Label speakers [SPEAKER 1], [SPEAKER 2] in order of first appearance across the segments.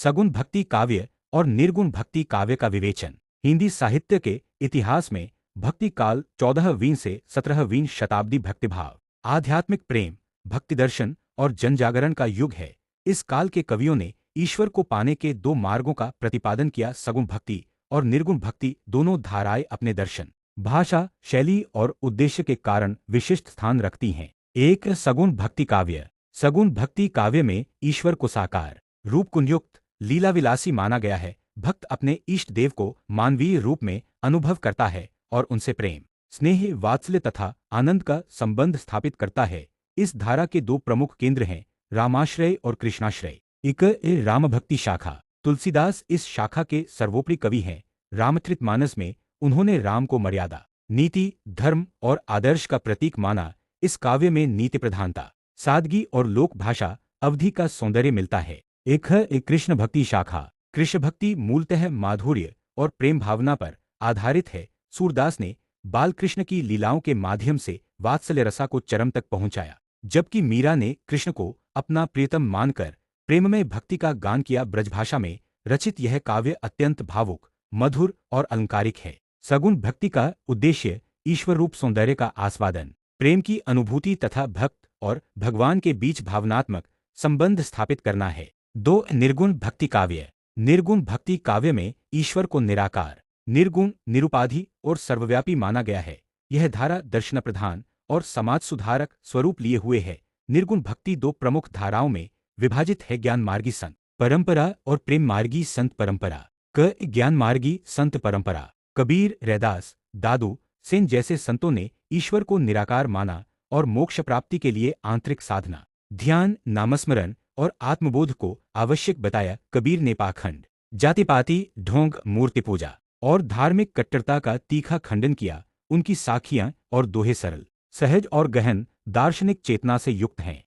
[SPEAKER 1] सगुण भक्ति काव्य और निर्गुण भक्ति काव्य का विवेचन। हिंदी साहित्य के इतिहास में भक्ति काल 14वीं से 17वीं शताब्दी भक्तिभाव, आध्यात्मिक प्रेम, भक्ति दर्शन और जनजागरण का युग है। इस काल के कवियों ने ईश्वर को पाने के दो मार्गों का प्रतिपादन किया। सगुण भक्ति और निर्गुण भक्ति दोनों धाराएं अपने दर्शन, भाषा, शैली और उद्देश्य के कारण विशिष्ट स्थान रखती हैं। एक सगुण भक्ति काव्य। सगुण भक्ति काव्य में ईश्वर को साकार रूप कुंयुक्त लीला विलासी माना गया है। भक्त अपने इष्ट देव को मानवीय रूप में अनुभव करता है और उनसे प्रेम, स्नेह, वात्सल्य तथा आनंद का संबंध स्थापित करता है। इस धारा के दो प्रमुख केंद्र हैं, रामाश्रय और कृष्णाश्रय। एक राम भक्ति शाखा। तुलसीदास इस शाखा के सर्वोपरि कवि हैं। रामचरितमानस में उन्होंने राम को मर्यादा, नीति, धर्म और आदर्श का प्रतीक माना। इस काव्य में नीति प्रधानता, सादगी और लोक भाषा अवधि का सौंदर्य मिलता है। एक कृष्ण भक्ति शाखा। कृष्ण भक्ति मूलतः माधुर्य और प्रेम भावना पर आधारित है। सूरदास ने बालकृष्ण की लीलाओं के माध्यम से वात्सल्य रसा को चरम तक पहुंचाया, जबकि मीरा ने कृष्ण को अपना प्रियतम मानकर प्रेममय भक्ति का गान किया। ब्रजभाषा में रचित यह काव्य अत्यंत भावुक, मधुर और अलंकारिक है। सगुण भक्ति का उद्देश्य ईश्वर रूप सौंदर्य का आस्वादन, प्रेम की अनुभूति तथा भक्त और भगवान के बीच भावनात्मक संबंध स्थापित करना है। दो निर्गुण भक्ति काव्य। निर्गुण भक्ति काव्य में ईश्वर को निराकार, निर्गुण, निरुपाधि और सर्वव्यापी माना गया है। यह धारा दर्शन प्रधान और समाज सुधारक स्वरूप लिए हुए है। निर्गुण भक्ति दो प्रमुख धाराओं में विभाजित है, ज्ञान मार्गी संत परंपरा और प्रेम मार्गी संत परंपरा। ज्ञान मार्गी संत परंपरा। कबीर, रैदास, दादू सेन जैसे संतों ने ईश्वर को निराकार माना और मोक्ष प्राप्ति के लिए आंतरिक साधना, ध्यान, नामस्मरण और आत्मबोध को आवश्यक बताया। कबीर ने पाखंड, जातिपाति, ढोंग, मूर्ति पूजा और धार्मिक कट्टरता का तीखा खंडन किया। उनकी साखियां और दोहे सरल, सहज और गहन दार्शनिक चेतना से युक्त हैं।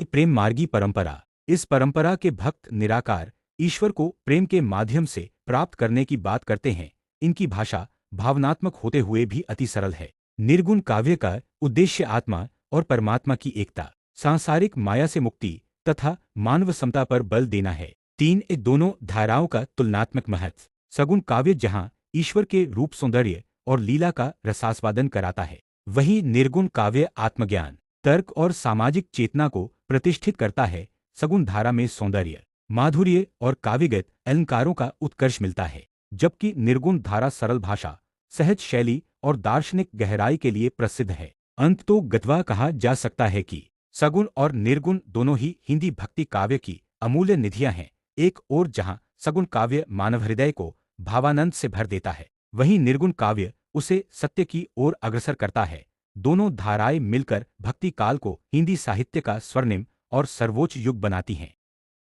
[SPEAKER 1] प्रेम मार्गी परंपरा। इस परंपरा के भक्त निराकार ईश्वर को प्रेम के माध्यम से प्राप्त करने की बात करते हैं। इनकी भाषा भावनात्मक होते हुए भी अति सरल है। निर्गुण काव्य का उद्देश्य आत्मा और परमात्मा की एकता, सांसारिक माया से मुक्ति तथा मानव समता पर बल देना है। दोनों धाराओं का तुलनात्मक महत्व। सगुण काव्य जहां ईश्वर के रूप, सौंदर्य और लीला का रसास्वादन कराता है, वहीं निर्गुण काव्य आत्मज्ञान, तर्क और सामाजिक चेतना को प्रतिष्ठित करता है। सगुण धारा में सौंदर्य, माधुर्य और काव्यगत अलंकारों का उत्कर्ष मिलता है, जबकि निर्गुण धारा सरल भाषा, सहज शैली और दार्शनिक गहराई के लिए प्रसिद्ध है। अंततो गत्वा कहा जा सकता है कि सगुण और निर्गुण दोनों ही हिंदी भक्ति काव्य की अमूल्य निधियां हैं। एक ओर जहां सगुण काव्य मानव हृदय को भावानंद से भर देता है, वहीं निर्गुण काव्य उसे सत्य की ओर अग्रसर करता है। दोनों धाराएं मिलकर भक्ति काल को हिंदी साहित्य का स्वर्णिम और सर्वोच्च युग बनाती हैं।